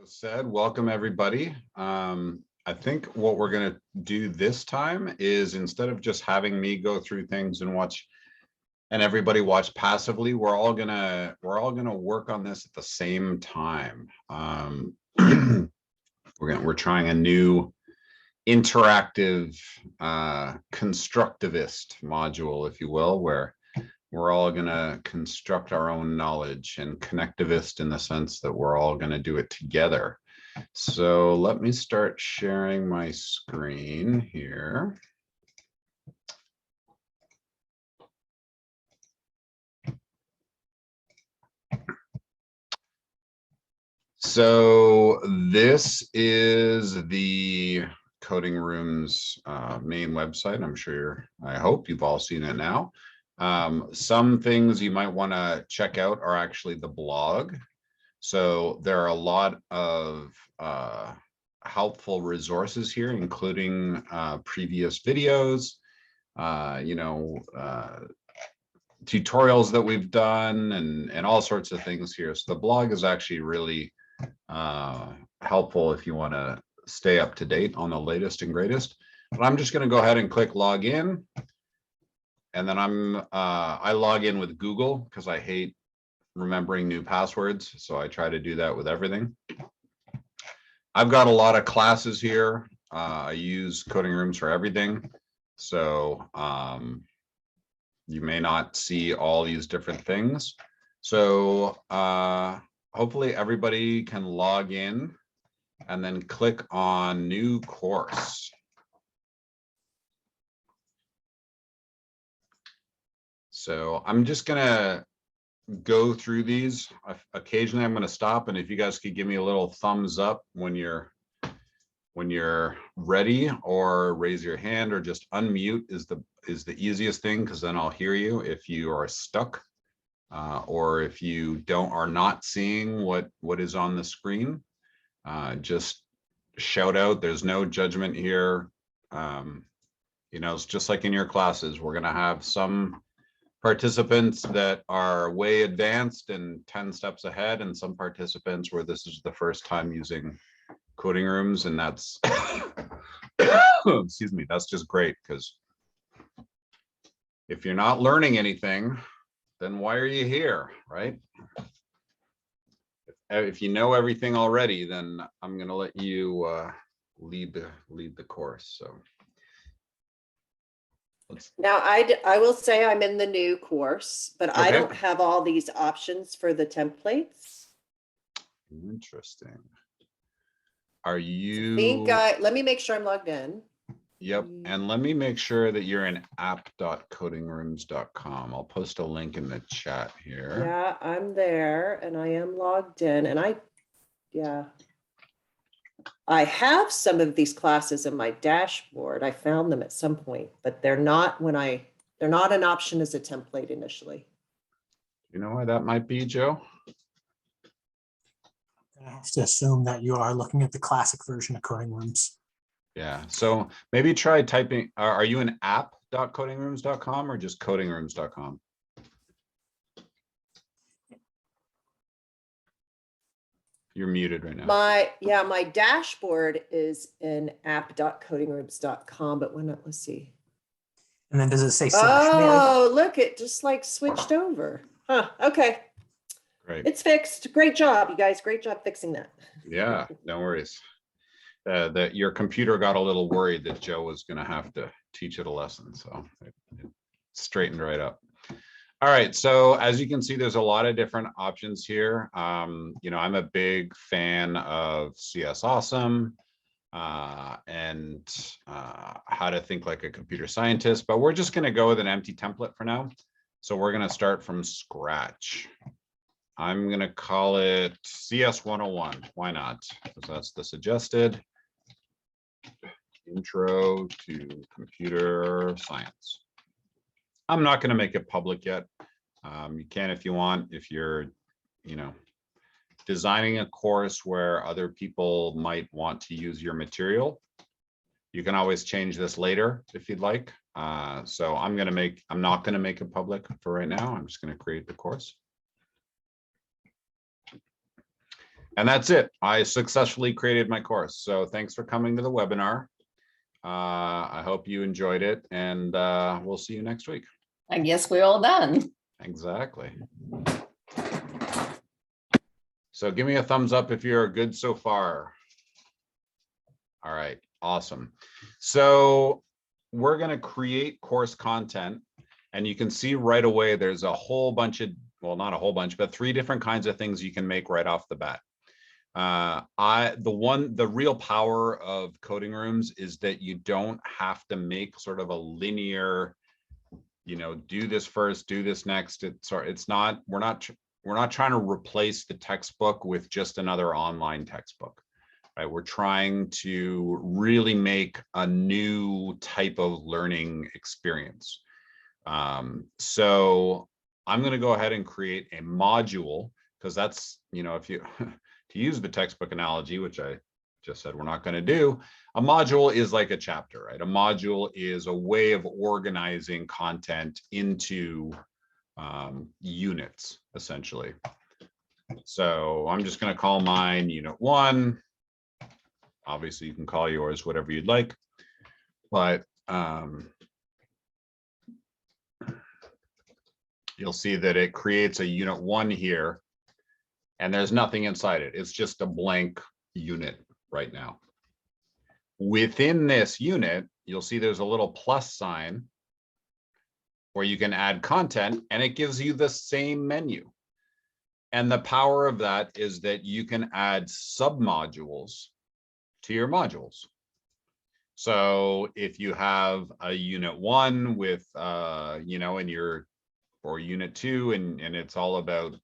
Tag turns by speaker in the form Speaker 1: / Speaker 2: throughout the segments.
Speaker 1: Said, welcome everybody. I think what we're going to do this time is, instead of just having me go through things and watch and everybody watch passively, we're all gonna work on this at the same time. We're trying a new interactive constructivist module, if you will, where we're all going to construct our own knowledge, and connectivist in the sense that we're all going to do it together. So let me start sharing my screen here. So this is the Coding Room's main website. I hope you've all seen it now. Some things you might want to check out are actually the blog. So there are a lot of helpful resources here, including previous videos, tutorials that we've done, and all sorts of things here. So the blog is actually really helpful if you want to stay up to date on the latest and greatest. But I'm just going to go ahead and click log in. And then I log in with Google because I hate remembering new passwords. So I try to do that with everything. I've got a lot of classes here. I use Coding Rooms for everything. So you may not see all these different things. So hopefully everybody can log in and then click on new course. So I'm just gonna go through these. Occasionally I'm gonna stop, and if you guys could give me a little thumbs up when you're ready, or raise your hand, or just unmute is the easiest thing, because then I'll hear you if you are stuck, or if you are not seeing what is on the screen. Just shout out. There's no judgment here. It's just like in your classes. We're gonna have some participants that are way advanced and 10 steps ahead, and some participants where this is the first time using Coding Rooms, and that's excuse me, that's just great, because if you're not learning anything, then why are you here, right? If you know everything already, then I'm going to let you lead the course. So
Speaker 2: now I will say I'm in the new course, but okay. I don't have all these options for the templates.
Speaker 1: Interesting. Are you?
Speaker 2: Let me make sure I'm logged in.
Speaker 1: Yep. And let me make sure that you're in app.codingrooms.com. I'll post a link in the chat here.
Speaker 2: Yeah, I'm there and I am logged in, and I have some of these classes in my dashboard. I found them at some point, but they're not an option as a template initially.
Speaker 1: You know why that might be, Joe?
Speaker 3: I have to assume that you are looking at the classic version of Coding Rooms.
Speaker 1: Yeah, so maybe try typing. Are you in app.codingrooms.com or just codingrooms.com? You're muted right now.
Speaker 2: My dashboard is in app.codingrooms.com, but let's see.
Speaker 3: And then does it say
Speaker 2: /? Look, it just like switched over. Huh, okay.
Speaker 1: Great.
Speaker 2: It's fixed. Great job, you guys. Great job fixing that.
Speaker 1: Yeah, no worries. That your computer got a little worried that Joe was going to have to teach it a lesson, so it straightened right up. All right, so as you can see, there's a lot of different options here. I'm a big fan of CS Awesome and how to think like a computer scientist, but we're just going to go with an empty template for now. So we're going to start from scratch. I'm going to call it CS 101. Why not? Because that's the suggested intro to computer science. I'm not going to make it public yet. You can if you want. If you're, designing a course where other people might want to use your material, you can always change this later if you'd like. So I'm not going to make it public for right now. I'm just going to create the course. And that's it. I successfully created my course. So thanks for coming to the webinar. I hope you enjoyed it, and we'll see you next week.
Speaker 4: I guess we're all done.
Speaker 1: Exactly. So give me a thumbs up if you're good so far. All right, awesome. So we're going to create course content, and you can see right away there's a whole bunch of, well, not a whole bunch, but 3 different kinds of things you can make right off the bat. The real power of coding rooms is that you don't have to make sort of a linear, do this first, do this next. We're not trying to replace the textbook with just another online textbook, right? We're trying to really make a new type of learning experience. So I'm going to go ahead and create a module, because that's, if you to use the textbook analogy, which I just said we're not going to do, a module is like a chapter, right? A module is a way of organizing content into units, essentially. So I'm just going to call mine Unit 1. Obviously, you can call yours whatever you'd like, but you'll see that it creates a Unit 1 here, and there's nothing inside it. It's just a blank unit right now. Within this unit, you'll see there's a little plus sign where you can add content, and it gives you the same menu. And the power of that is that you can add submodules to your modules. So if you have a Unit 1 with, in your, or Unit 2, and it's all about,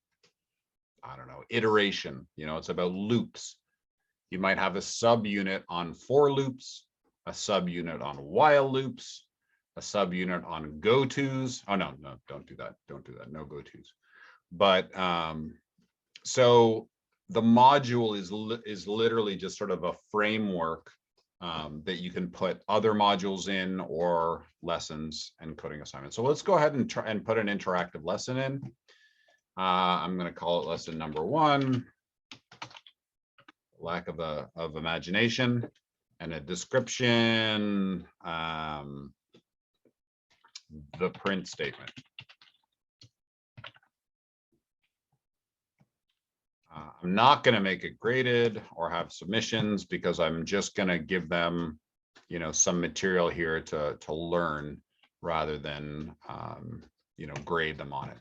Speaker 1: I don't know, iteration, it's about loops. You might have a subunit on for loops, a subunit on while loops, a subunit on go-tos. Oh, no, don't do that. Don't do that. No go-tos. But so the module is literally just sort of a framework that you can put other modules in, or lessons and coding assignments. So let's go ahead and try and put an interactive lesson in. I'm going to call it lesson number 1. Lack of imagination, and a description, the print statement. I'm not going to make it graded or have submissions, because I'm just going to give them, some material here to learn, rather than, grade them on it.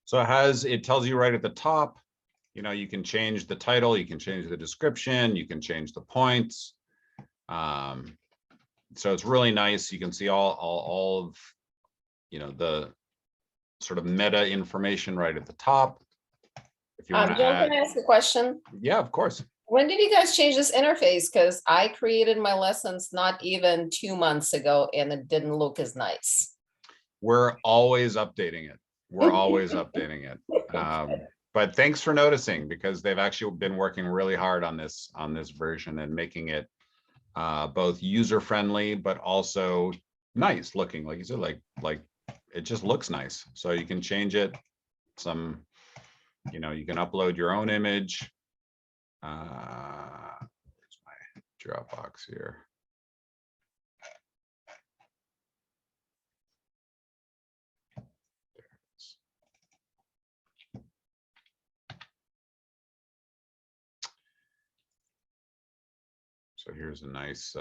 Speaker 1: So it tells you right at the top, you can change the title, you can change the description, you can change the points. So it's really nice. You can see all of, the sort of meta information right at the top. If you want to
Speaker 4: John,
Speaker 1: add,
Speaker 4: can I ask a question?
Speaker 1: yeah, of course.
Speaker 4: When did you guys change this interface? Because I created my lessons not even 2 months ago, and it didn't look as nice.
Speaker 1: We're always updating it. We're always updating it. But thanks for noticing, because they've actually been working really hard on this version, and making it both user friendly, but also nice looking. Like you said, like it just looks nice. So you can change it. You can upload your own image. Here's my Dropbox here. So here's a nice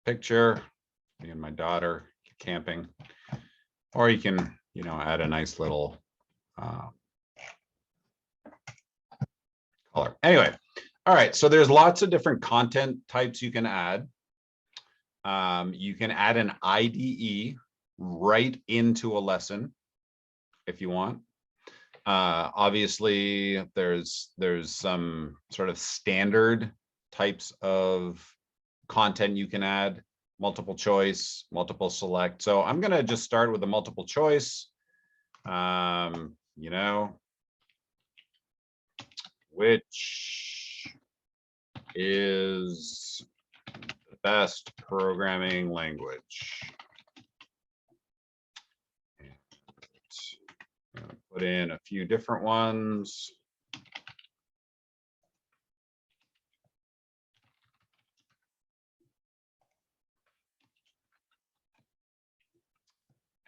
Speaker 1: picture, me and my daughter camping, or you can, add a nice little color. Anyway, all right, so there's lots of different content types you can add. You can add an IDE right into a lesson if you want. Obviously, there's some sort of standard types of content you can add: multiple choice, multiple select. So I'm going to just start with a multiple choice. Which is the best programming language? And put put in a few different ones.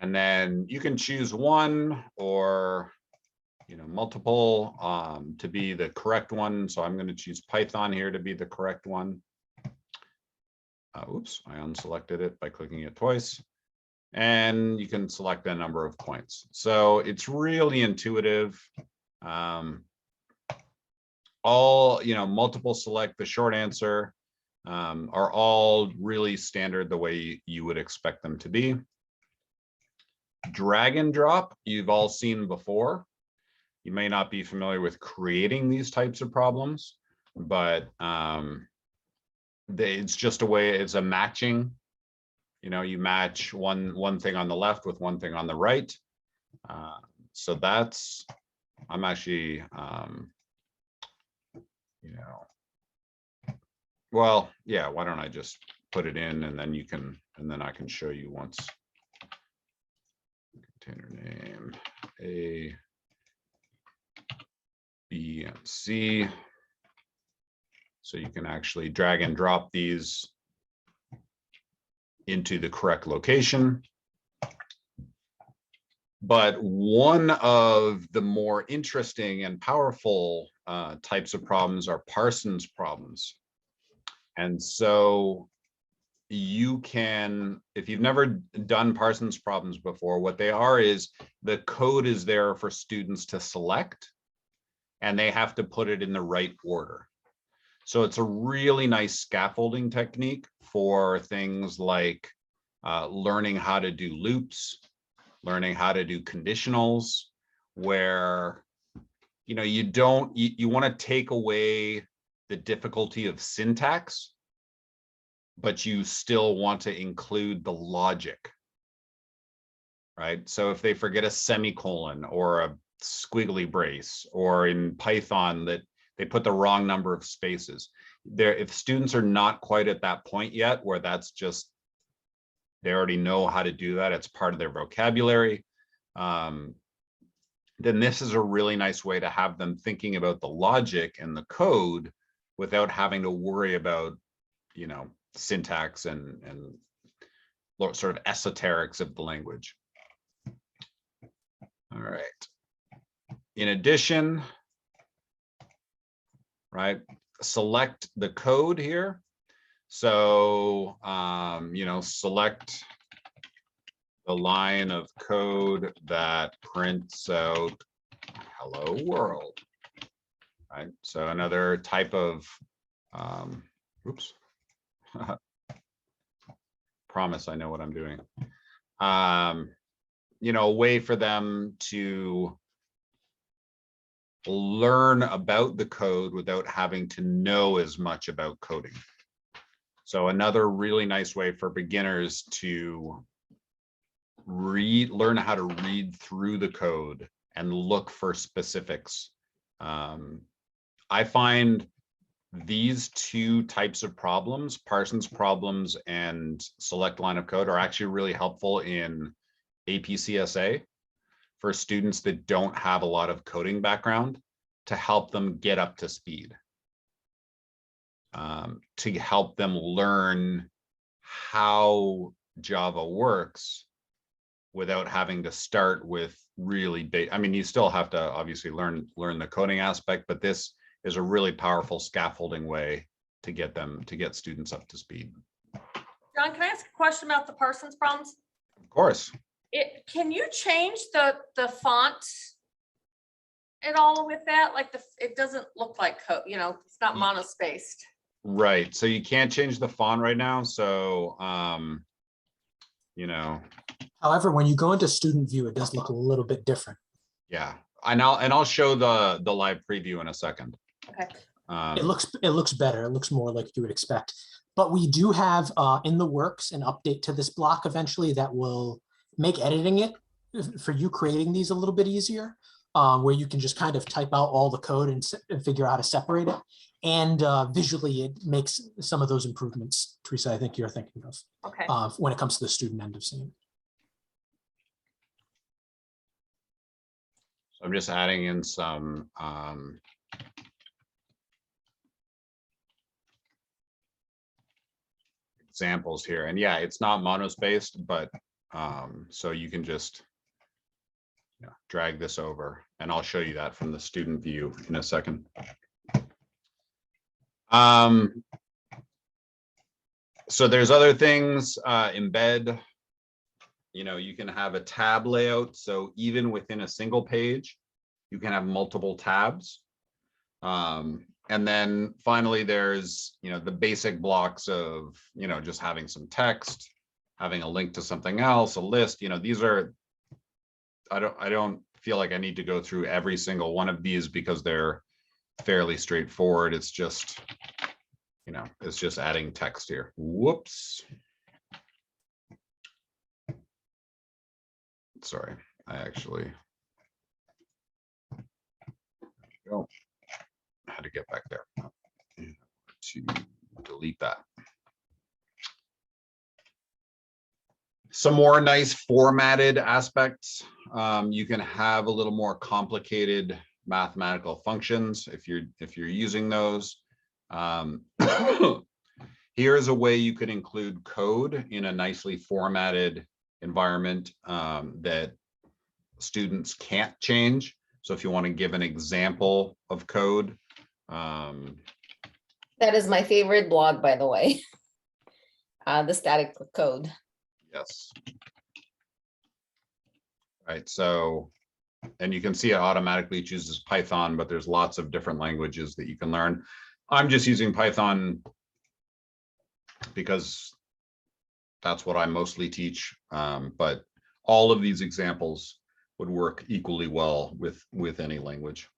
Speaker 1: And then you can choose one or, you know, multiple to be the correct one. So I'm going to choose Python here to be the correct one. Oops, I unselected it by clicking it twice. And you can select a number of points. So it's really intuitive. All, you know, multiple select, the short answer are all really standard the way you would expect them to be. Drag and drop, you've all seen before. You may not be familiar with creating these types of problems, but it's just a way, it's a matching. You know, you match one thing on the left with one thing on the right. So that's, I'm actually, you know, well, yeah, why don't I just put it in and then you can, and then I can show you once. Container name A, B, and C. So you can actually drag and drop these into the correct location. But one of the more interesting and powerful types of problems are Parsons problems. And so you can, if you've never done Parsons problems before, what they are is the code is there for students to select, and they have to put it in the right order. So it's a really nice scaffolding technique for things like learning how to do loops, learning how to do conditionals, where, you know, you want to take away the difficulty of syntax, but you still want to include the logic, right? So if they forget a semicolon or a squiggly brace, or in Python that they put the wrong number of spaces, if students are not quite at that point yet, where that's just, they already know how to do that, it's part of their vocabulary, then this is a really nice way to have them thinking about the logic and the code without having to worry about, you know, syntax and sort of esoterics of the language. All right. In addition, right, select the code here. So, you know, select the line of code that prints out hello world, right? So another type of, oops, promise I know what I'm doing. You know, a way for them to learn about the code without having to know as much about coding. So another really nice way for beginners to learn how to read through the code and look for specifics. I find these two types of problems, Parsons problems and select line of code, are actually really helpful in APCSA for students that don't have a lot of coding background, to help them get up to speed, to help them learn how Java works without having to start with really big. I mean, you still have to obviously learn the coding aspect, but this is a really powerful scaffolding way to get students up to speed.
Speaker 5: John, can I ask a question about the Parsons problems?
Speaker 1: Of course.
Speaker 5: Can you change the font at all with that? Like it doesn't look like code, you know, it's not monospaced.
Speaker 1: Right. So you can't change the font right now. So, you know.
Speaker 3: However, when you go into student view, it does look a little bit different.
Speaker 1: Yeah. And I'll show the live preview in a second.
Speaker 5: Okay.
Speaker 3: It looks better. It looks more like you would expect. But we do have in the works an update to this block eventually that will make editing it for you creating these a little bit easier, where you can just kind of type out all the code and figure out how to separate it. And visually, it makes some of those improvements, Teresa, I think you're thinking of,
Speaker 5: Okay.
Speaker 3: When it comes to the student end of scene.
Speaker 1: So I'm just adding in some examples here. And yeah, it's not monospaced, but so you can just drag this over, and I'll show you that from the student view in a second. So there's other things, embed, you can have a tab layout. So even within a single page, you can have multiple tabs. And then finally, there's, the basic blocks of, just having some text, having a link to something else, a list, these are, I don't feel like I need to go through every single one of these because they're fairly straightforward. It's just, it's just adding text here. Whoops. Sorry, I actually had to get back there to delete that. Some more nice formatted aspects. You can have a little more complicated mathematical functions if you're using those. Here is a way you could include code in a nicely formatted environment that students can't change. So if you want to give an example of code.
Speaker 4: That is my favorite blog, by the way. The static code.
Speaker 1: Yes. Right. So, and you can see it automatically chooses Python, but there's lots of different languages that you can learn. I'm just using Python because that's what I mostly teach. But all of these examples would work equally well with any language.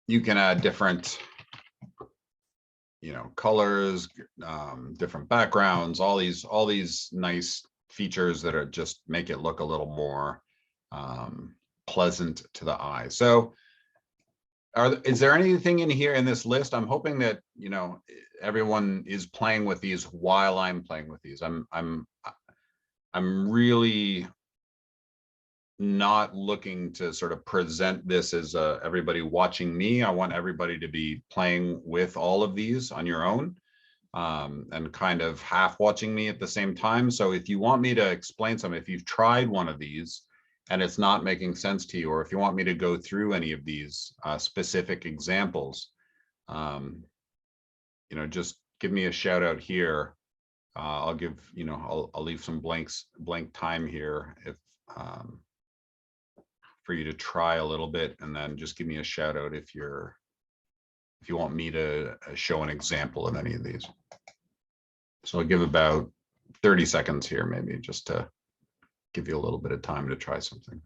Speaker 1: You can add different, colors, different backgrounds, all these nice features that are just make it look a little more pleasant to the eye. So is there anything in here in this list? I'm hoping that, everyone is playing with these while I'm playing with these. I'm really not looking to sort of present this as everybody watching me. I want everybody to be playing with all of these on your own and kind of half watching me at the same time. So if you want me to explain something, if you've tried one of these and it's not making sense to you, or if you want me to go through any of these specific examples, just give me a shout out here. I'll give, I'll leave some blank time here if for you to try a little bit, and then just give me a shout out if you want me to show an example of any of these. So I'll give about 30 seconds here, maybe, just to give you a little bit of time to try something.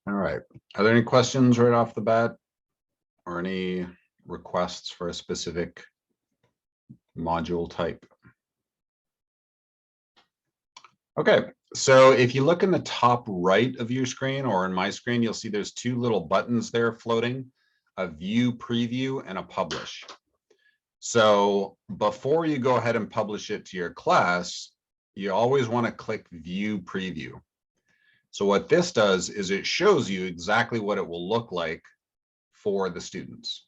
Speaker 1: All right. Are there any questions right off the bat, or any requests for a specific module type? Okay, so if you look in the top right of your screen, or in my screen, you'll see there's two little buttons there floating, a view preview and a publish. So before you go ahead and publish it to your class, you always want to click view preview. So what this does is it shows you exactly what it will look like for the students.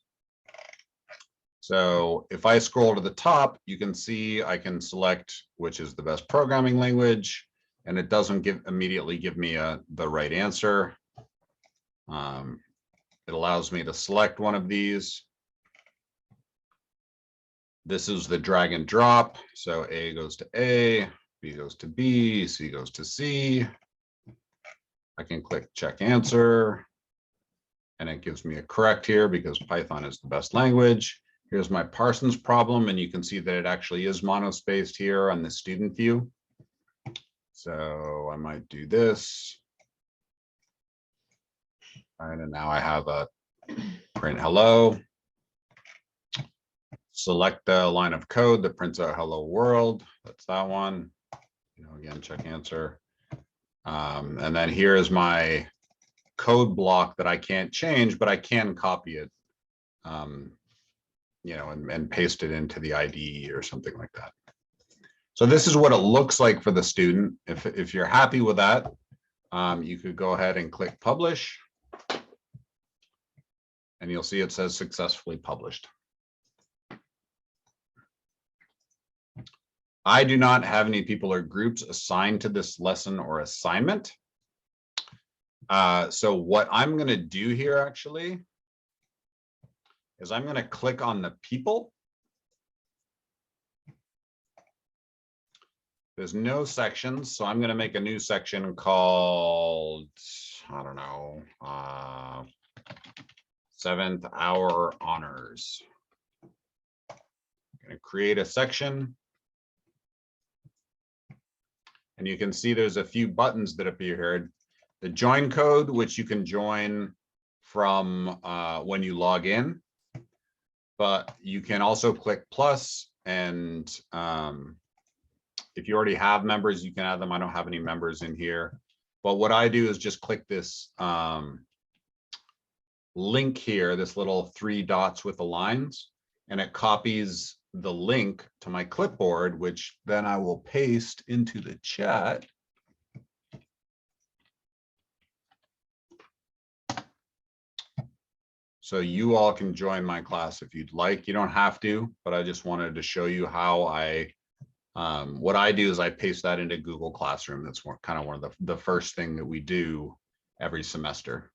Speaker 1: So if I scroll to the top, you can see I can select which is the best programming language, and it doesn't immediately give me the right answer. It allows me to select one of these. This is the drag and drop. So A goes to A, B goes to B, C goes to C. I can click check answer. And it gives me a correct here because Python is the best language. Here's my Parsons problem, and you can see that it actually is monospaced here on the student view. So I might do this. All right, and now I have a print hello. Select the line of code that prints out hello world. That's that one. Again, check answer. And then here is my code block that I can't change, but I can copy it, and paste it into the IDE or something like that. So this is what it looks like for the student. If you're happy with that, you could go ahead and click publish. And you'll see it says successfully published. I do not have any people or groups assigned to this lesson or assignment. So what I'm going to do here actually is I'm going to click on the people. There's no sections, so I'm going to make a new section called, I don't know, 7th hour honors. I'm going to create a section. And you can see there's a few buttons that appear here. The join code, which you can join from when you log in, but you can also click plus, and if you already have members, you can add them. I don't have any members in here, but what I do is just click this link here, this little 3 dots with the lines, and it copies the link to my clipboard, which then I will paste into the chat. So you all can join my class if you'd like. You don't have to, but I just wanted to show you how what I do is I paste that into Google Classroom. That's kind of one of the first thing that we do every semester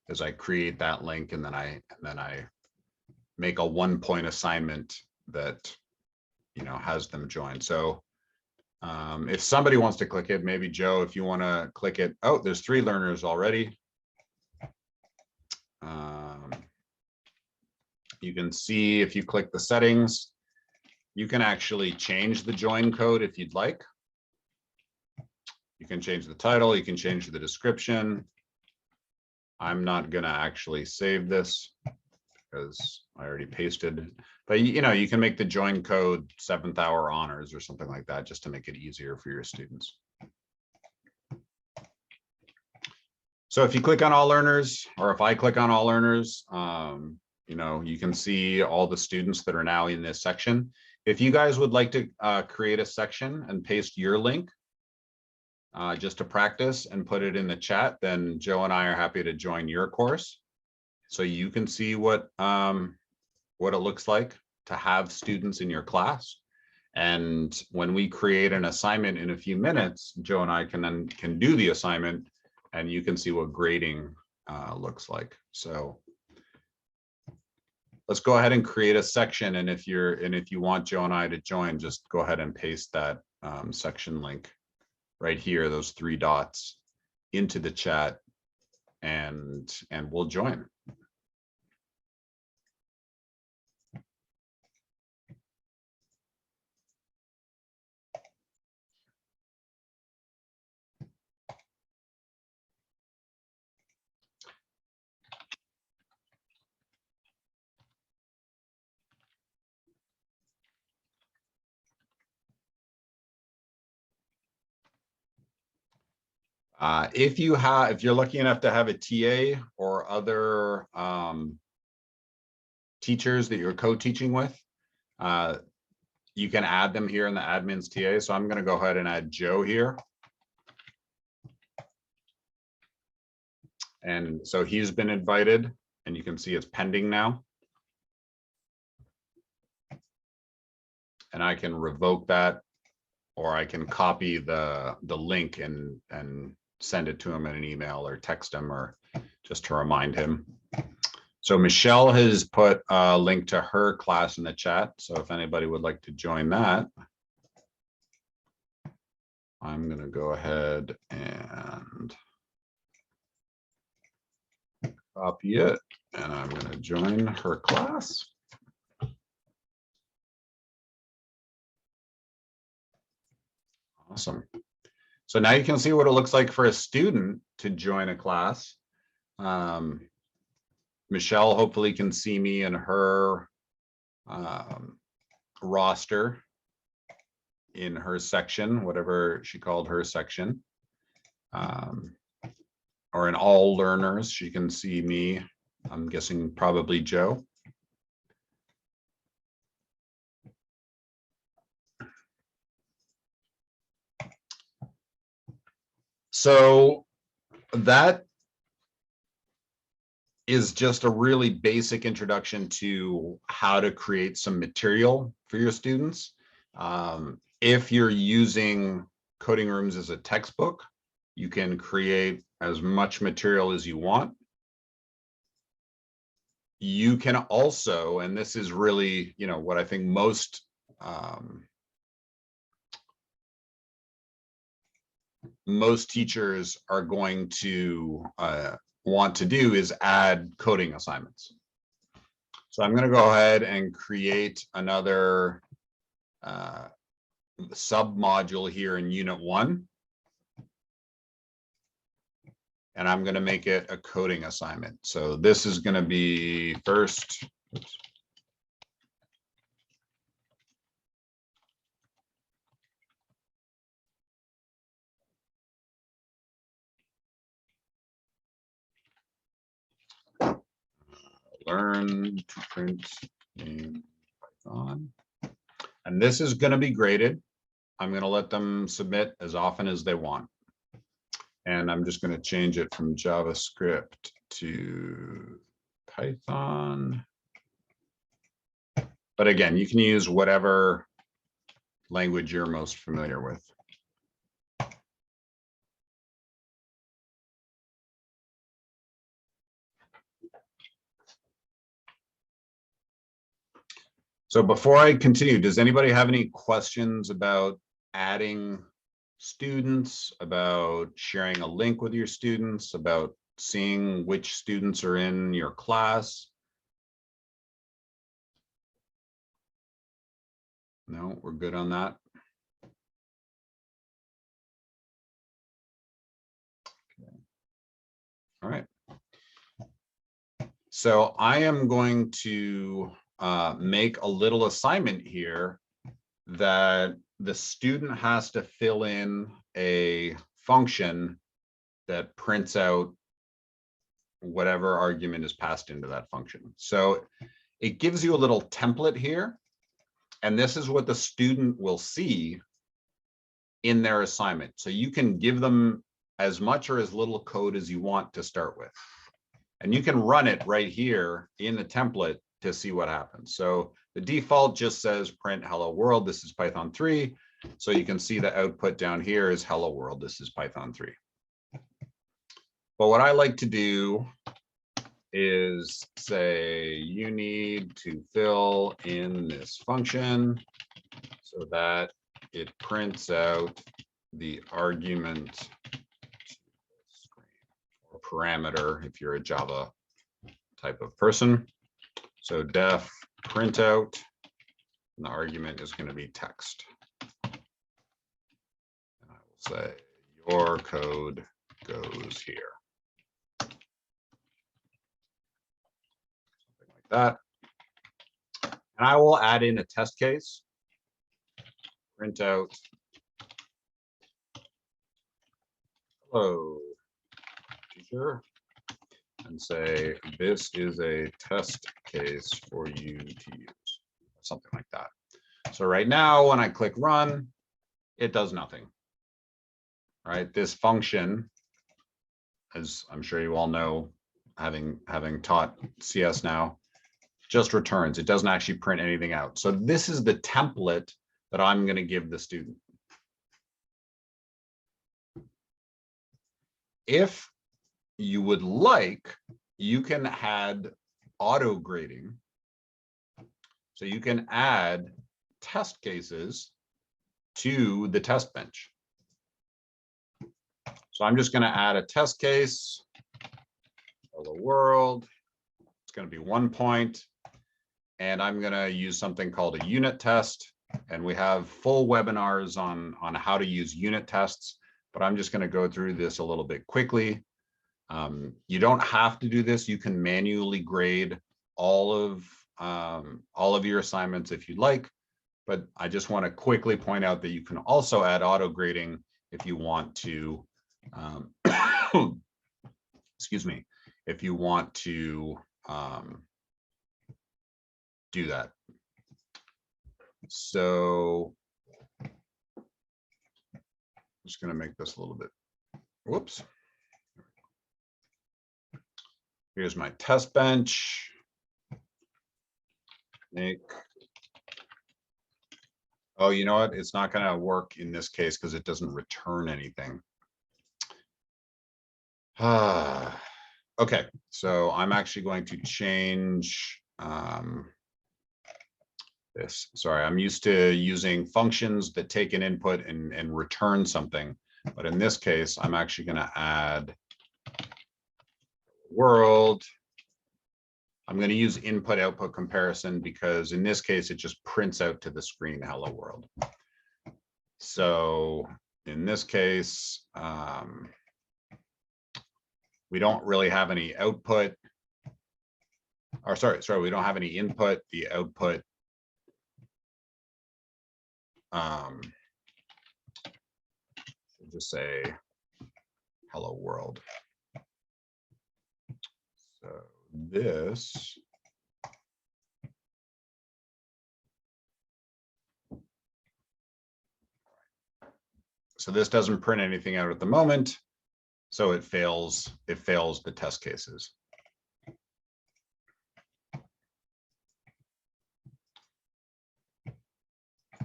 Speaker 1: is I create that link, and then I make a 1-point assignment that has them join. So if somebody wants to click it, maybe Joe, if you want to click it. Oh, there's 3 learners already. You can see if you click the settings, you can actually change the join code if you'd like. You can change the title, you can change the description. I'm not going to actually save this because I already pasted it. But you can make the join code 7th hour honors or something like that, just to make it easier for your students. So if you click on all learners, or if I click on all learners, you can see all the students that are now in this section. If you guys would like to create a section and paste your link just to practice and put it in the chat, then Joe and I are happy to join your course. So you can see what it looks like to have students in your class. And when we create an assignment in a few minutes, Joe and I can do the assignment, and you can see what grading looks like. So let's go ahead and create a section. And if you want Joe and I to join, just go ahead and paste that section link right here, those 3 dots, into the chat, and we'll join. If you're lucky enough to have a TA or other teachers that you're co-teaching with, you can add them here in the admin's TA. So I'm going to go ahead and add Joe here. And so he's been invited, and you can see it's pending now. And I can revoke that, or I can copy the link and send it to him in an email or text him, or just to remind him. So Michelle has put a link to her class in the chat. So if anybody would like to join that, I'm going to go ahead and Copy it, and I'm going to join her class. Awesome. So now you can see what it looks like for a student to join a class. Michelle hopefully can see me in her roster in her section, whatever she called her section. Or in all learners, she can see me. I'm guessing probably Joe. So that is just a really basic introduction to how to create some material for your students. If you're using Coding Rooms as a textbook, you can create as much material as you want. You can also, and this is really, you know, what I think most teachers are going to want to do is add coding assignments. So I'm going to go ahead and create another sub-module here in Unit 1. And I'm going to make it a coding assignment. So this is going to be first. Oops. Learn to print in Python. And this is going to be graded. I'm going to let them submit as often as they want. And I'm just going to change it from JavaScript to Python. But again, you can use whatever language you're most familiar with. So before I continue, does anybody have any questions about adding students, about sharing a link with your students, about seeing which students are in your class? No, we're good on that. Okay. All right. So I am going to make a little assignment here that the student has to fill in a function that prints out whatever argument is passed into that function. So it gives you a little template here, and this is what the student will see in their assignment. So you can give them as much or as little code as you want to start with. And you can run it right here in the template to see what happens. So the default just says print hello world. This is Python 3. So you can see the output down here is hello world. This is Python 3. But what I like to do is say you need to fill in this function so that it prints out the argument or parameter if you're a Java type of person. So def printout, and the argument is going to be text. And I will say your code goes here. Something like that. And I will add in a test case. Printout. Hello, teacher. And say, this is a test case for you to use, something like that. So right now, when I click run, it does nothing, right? This function, as I'm sure you all know, having taught CS now, just returns. It doesn't actually print anything out. So this is the template that I'm going to give the student. If you would like, you can add auto grading. So you can add test cases to the test bench. So I'm just going to add a test case. hello world. It's going to be 1 point. And I'm going to use something called a unit test. And we have full webinars on how to use unit tests, but I'm just going to go through this a little bit quickly. You don't have to do this. You can manually grade all of your assignments if you'd like, but I just want to quickly point out that you can also add auto grading if you want to, excuse me, if you want to do that. So I'm just going to make this a little bit, whoops. Here's my test bench. Oh, you know what? It's not going to work in this case because it doesn't return anything. Okay, so I'm actually going to change this. Sorry, I'm used to using functions that take an input and return something. But in this case, I'm actually going to add world. I'm going to use input output comparison because in this case, it just prints out to the screen hello world. So in this case, we don't really have any output. Or sorry, we don't have any input. The output should just say hello world. So this doesn't print anything out at the moment, so it fails the test cases.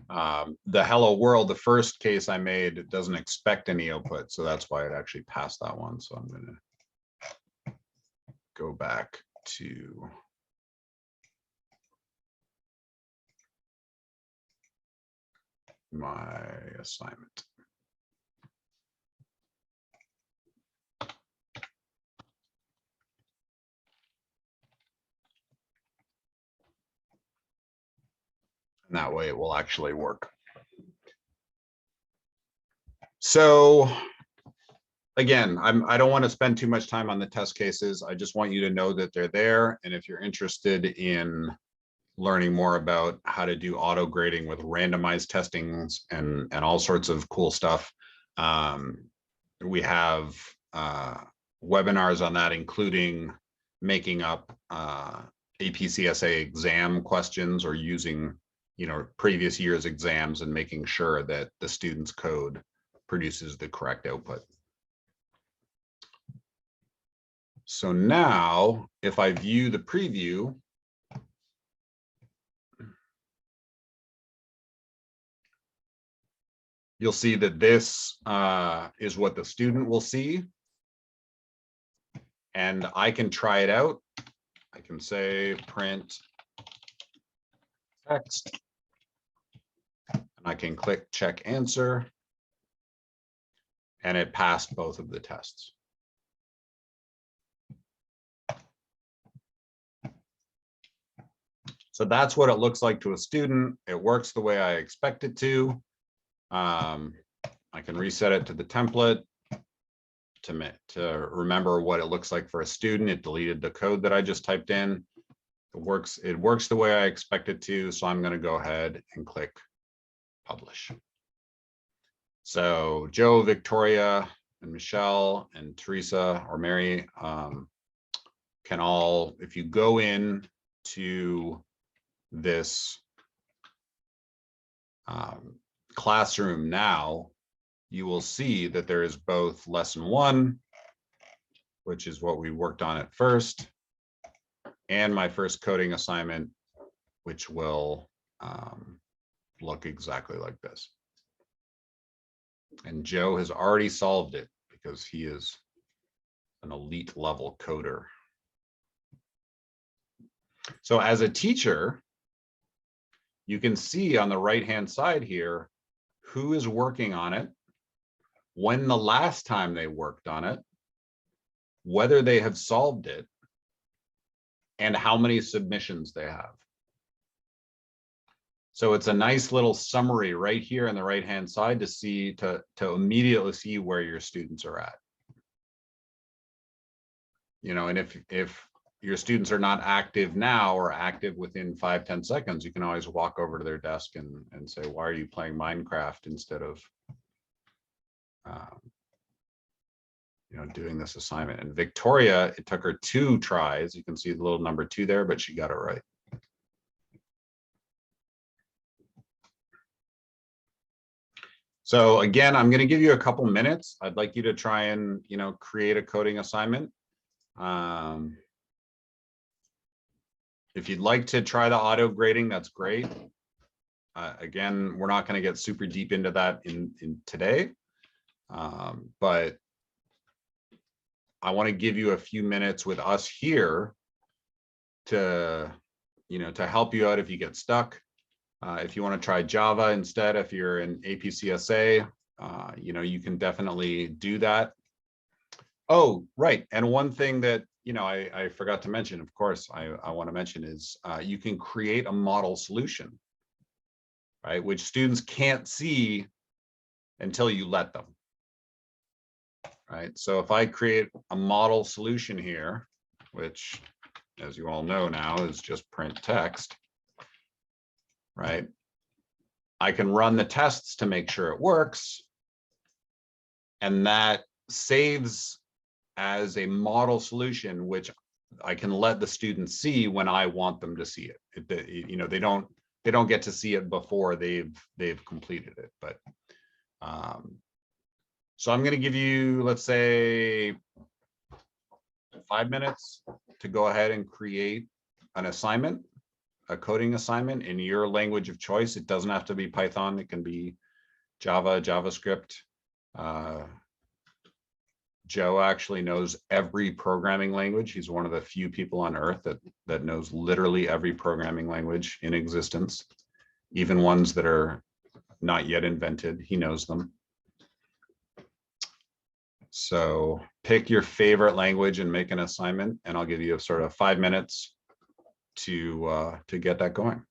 Speaker 1: The hello world, the first case I made, it doesn't expect any output, so that's why it actually passed that one. So I'm going to go back to my assignment. And that way it will actually work. So again, I don't want to spend too much time on the test cases. I just want you to know that they're there. And if you're interested in learning more about how to do auto grading with randomized testings and all sorts of cool stuff, we have webinars on that, including making up APCSA exam questions or using previous year's exams and making sure that the student's code produces the correct output. So now, if I view the preview, you'll see that this is what the student will see. And I can try it out. I can say print text. And I can click check answer. And it passed both of the tests. So that's what it looks like to a student. It works the way I expect it to. I can reset it to the template to remember what it looks like for a student. It deleted the code that I just typed in. It works the way I expect it to. So I'm going to go ahead and click publish. So Joe, Victoria, and Michelle, and Teresa or Mary can all, if you go in to this classroom now, you will see that there is both lesson 1, which is what we worked on at first, and my first coding assignment, which will look exactly like this. And Joe has already solved it because he is an elite level coder. So as a teacher, you can see on the right-hand side here who is working on it, when the last time they worked on it, whether they have solved it, and how many submissions they have. So it's a nice little summary right here on the right-hand side to see, to immediately see where your students are at. You know, and if your students are not active now or active within 5-10 seconds, you can always walk over to their desk and say, why are you playing Minecraft instead of you know, doing this assignment? And Victoria, it took her 2 tries. You can see the little number 2 there, but she got it right. So again, I'm going to give you a couple minutes. I'd like you to try and, you know, create a coding assignment. If you'd like to try the auto grading, that's great. Again, we're not going to get super deep into that in today, but I want to give you a few minutes with us here to, you know, to help you out if you get stuck. If you want to try Java instead, if you're in APCSA, you know, you can definitely do that. Oh, right. And one thing that, you know, I forgot to mention, of course, I want to mention is you can create a model solution, right? Which students can't see until you let them, right? So if I create a model solution here, which, as you all know now, is just print text, right? I can run the tests to make sure it works. And that saves as a model solution, which I can let the students see when I want them to see it. You know, they don't get to see it before they've completed it. But so I'm going to give you, let's say, 5 minutes to go ahead and create an assignment, a coding assignment in your language of choice. It doesn't have to be Python. It can be Java, JavaScript. Joe actually knows every programming language. He's one of the few people on earth that knows literally every programming language in existence, even ones that are not yet invented. He knows them. So pick your favorite language and make an assignment, and I'll give you a sort of 5 minutes to get that going.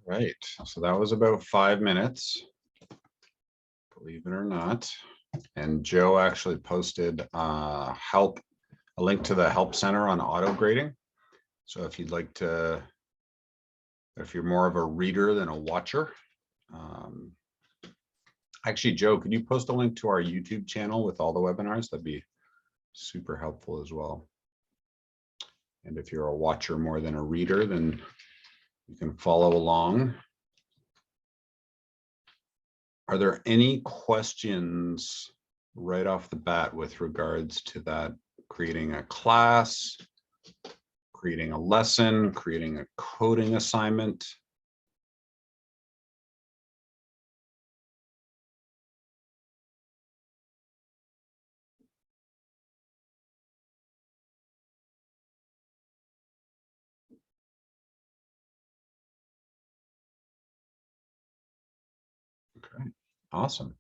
Speaker 1: Right, so that was about 5 minutes, believe it or not. And Joe actually posted a link to the help center on auto grading. So if you'd like to, if you're more of a reader than a watcher, actually, Joe, could you post a link to our YouTube channel with all the webinars? That'd be super helpful as well. And if you're a watcher more than a reader, then you can follow along. Are there any questions right off the bat with regards to that? Creating a class, creating a lesson, creating a coding assignment? Okay, awesome.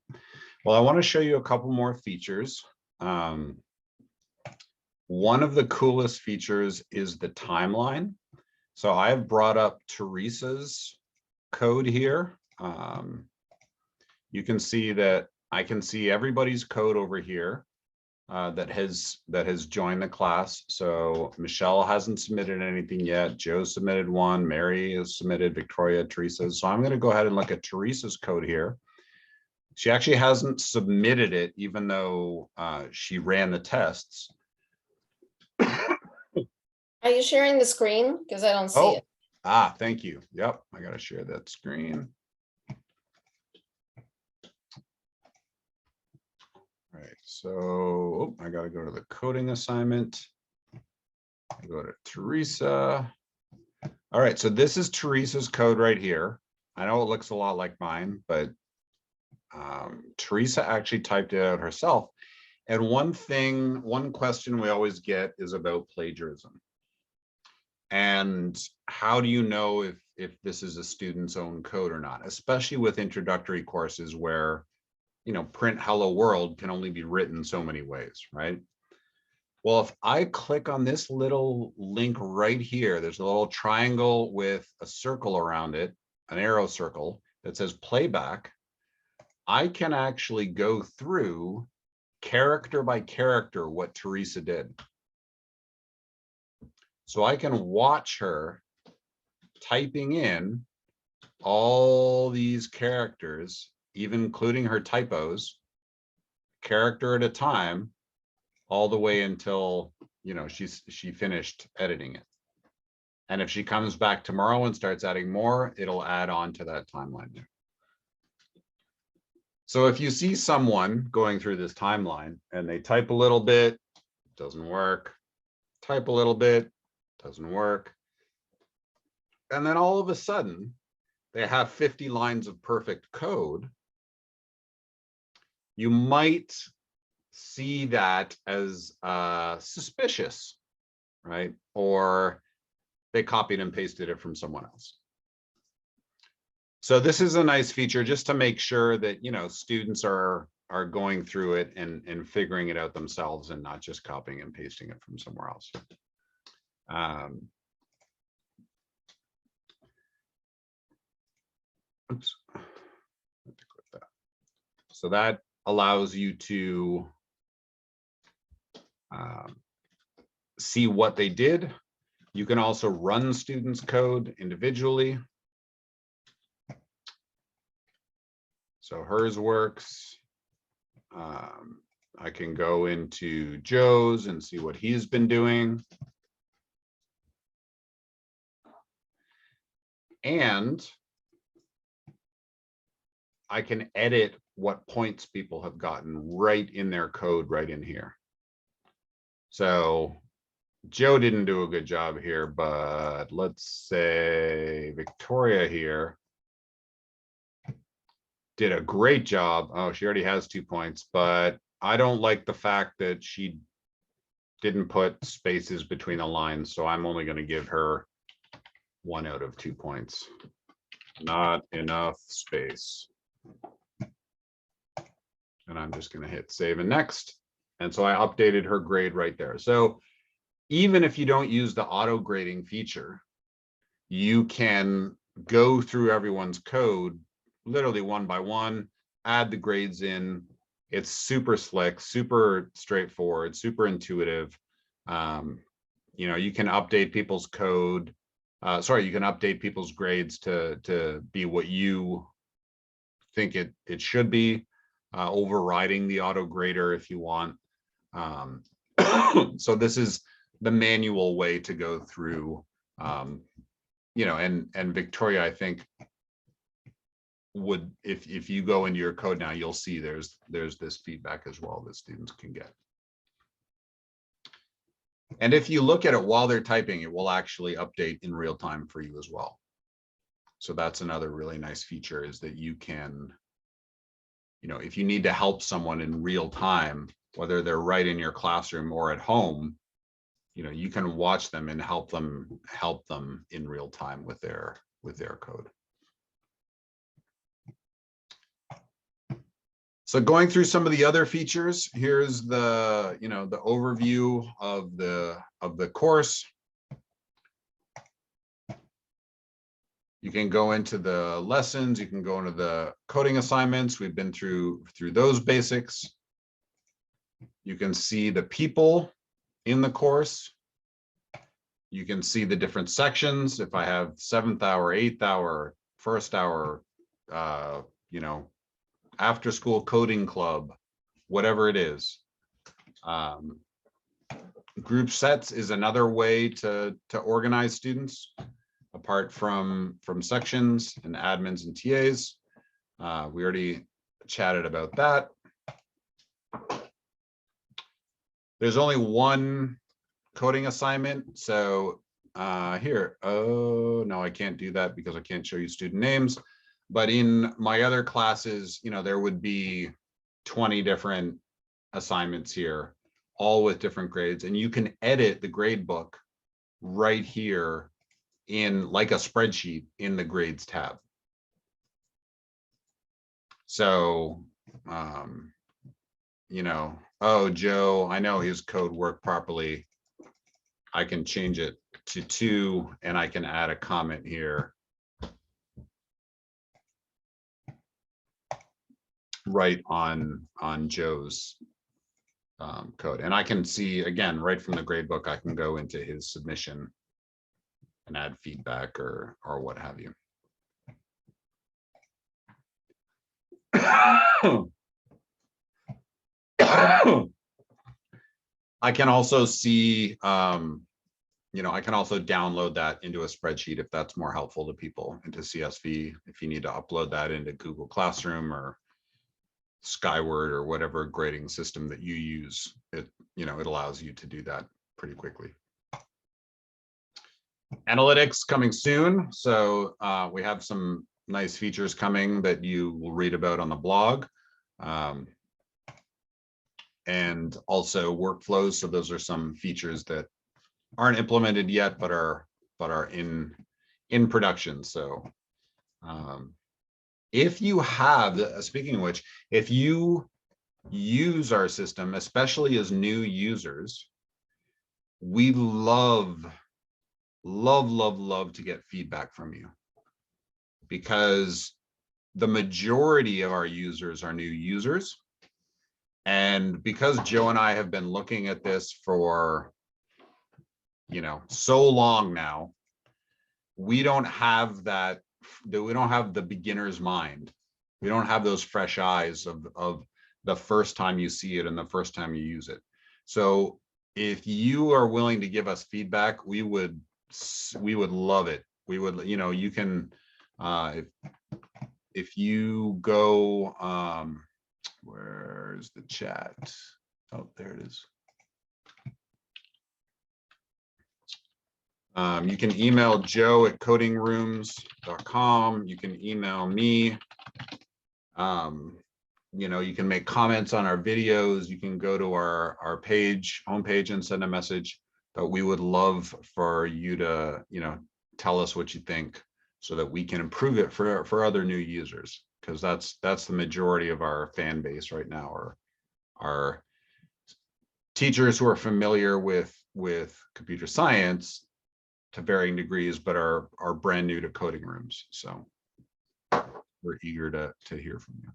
Speaker 1: Well, I want to show you a couple more features. One of the coolest features is the timeline. So I've brought up Teresa's code here. You can see that I can see everybody's code over here that has joined the class. So Michelle hasn't submitted anything yet. Joe submitted one. Mary has submitted. Victoria, Teresa. So I'm going to go ahead and look at Teresa's code here. She actually hasn't submitted it, even though she ran the tests.
Speaker 4: Are you sharing the screen? Because I don't see it.
Speaker 1: Thank you. Yep, I got to share that screen. All right, so I got to go to the coding assignment. I go to Teresa. All right, so this is Teresa's code right here. I know it looks a lot like mine, but Teresa actually typed it out herself. And one question we always get is about plagiarism. And how do you know if this is a student's own code or not, especially with introductory courses where, you know, print hello world can only be written so many ways, right? Well, if I click on this little link right here, there's a little triangle with a circle around it, an arrow circle that says playback. I can actually go through character by character what Teresa did. So I can watch her typing in all these characters, even including her typos, character at a time, all the way until, you know, she finished editing it. And if she comes back tomorrow and starts adding more, it'll add on to that timeline there. So if you see someone going through this timeline and they type a little bit, doesn't work, type a little bit, doesn't work, and then all of a sudden they have 50 lines of perfect code, you might see that as suspicious, right? Or they copied and pasted it from someone else. So this is a nice feature just to make sure that, you know, students are going through it and figuring it out themselves and not just copying and pasting it from somewhere else. Oops. So that allows you to see what they did. You can also run students' code individually. So hers works. I can go into Joe's and see what he's been doing. And I can edit what points people have gotten right in their code right in here. So Joe didn't do a good job here, but let's say Victoria here did a great job. Oh, she already has 2 points, but I don't like the fact that she didn't put spaces between the lines. So I'm only going to give her 1 out of 2 points. Not enough space. And I'm just going to hit save and next. And so I updated her grade right there. So even if you don't use the auto grading feature, you can go through everyone's code, literally one by one, add the grades in. It's super slick, super straightforward, super intuitive. You know, you can update people's code. You can update people's grades to be what you think it should be, overriding the auto grader if you want. So this is the manual way to go through, you know, and Victoria, I think, would, if you go into your code now, you'll see there's this feedback as well that students can get. And if you look at it while they're typing, it will actually update in real time for you as well. So that's another really nice feature, is that you can, you know, if you need to help someone in real time, whether they're right in your classroom or at home, you know, you can watch them and help them in real time with their code. So going through some of the other features, here's the, you know, the overview of the course. You can go into the lessons, you can go into the coding assignments. We've been through those basics. You can see the people in the course. You can see the different sections. If I have 7th hour, 8th hour, 1st hour, you know, after school coding club, whatever it is. Group sets is another way to organize students, apart from sections and admins and TAs. We already chatted about that. There's only one coding assignment. So here, oh no, I can't do that because I can't show you student names. But in my other classes, you know, there would be 20 different assignments here, all with different grades. And you can edit the grade book right here in like a spreadsheet in the grades tab. So, you know, oh, Joe, I know his code worked properly. I can change it to 2 and I can add a comment here. Right on Joe's code. And I can see, again, right from the gradebook, I can go into his submission and add feedback or what have you. I can also see, you know, I can also download that into a spreadsheet if that's more helpful to people, into CSV, if you need to upload that into Google Classroom or Skyward or whatever grading system that you use. It, you know, it allows you to do that pretty quickly. Analytics coming soon. So we have some nice features coming that you will read about on the blog. And also workflows. So those are some features that aren't implemented yet, but are in production. So if you have, speaking of which, if you use our system, especially as new users, we love to get feedback from you, because the majority of our users are new users. And because Joe and I have been looking at this for, you know, so long now, we don't have that, we don't have the beginner's mind. We don't have those fresh eyes of the first time you see it and the first time you use it. So if you are willing to give us feedback, we would love it. We would, you know, you can, if you go, where's the chat? Oh, there it is. You can email Joe at codingrooms.com. You can email me. You know, you can make comments on our videos. You can go to our page, homepage, and send a message. But we would love for you to, you know, tell us what you think so that we can improve it for other new users, because that's the majority of our fan base right now, or our teachers who are familiar with computer science, to varying degrees, but are brand new to coding rooms. So we're eager to hear from you.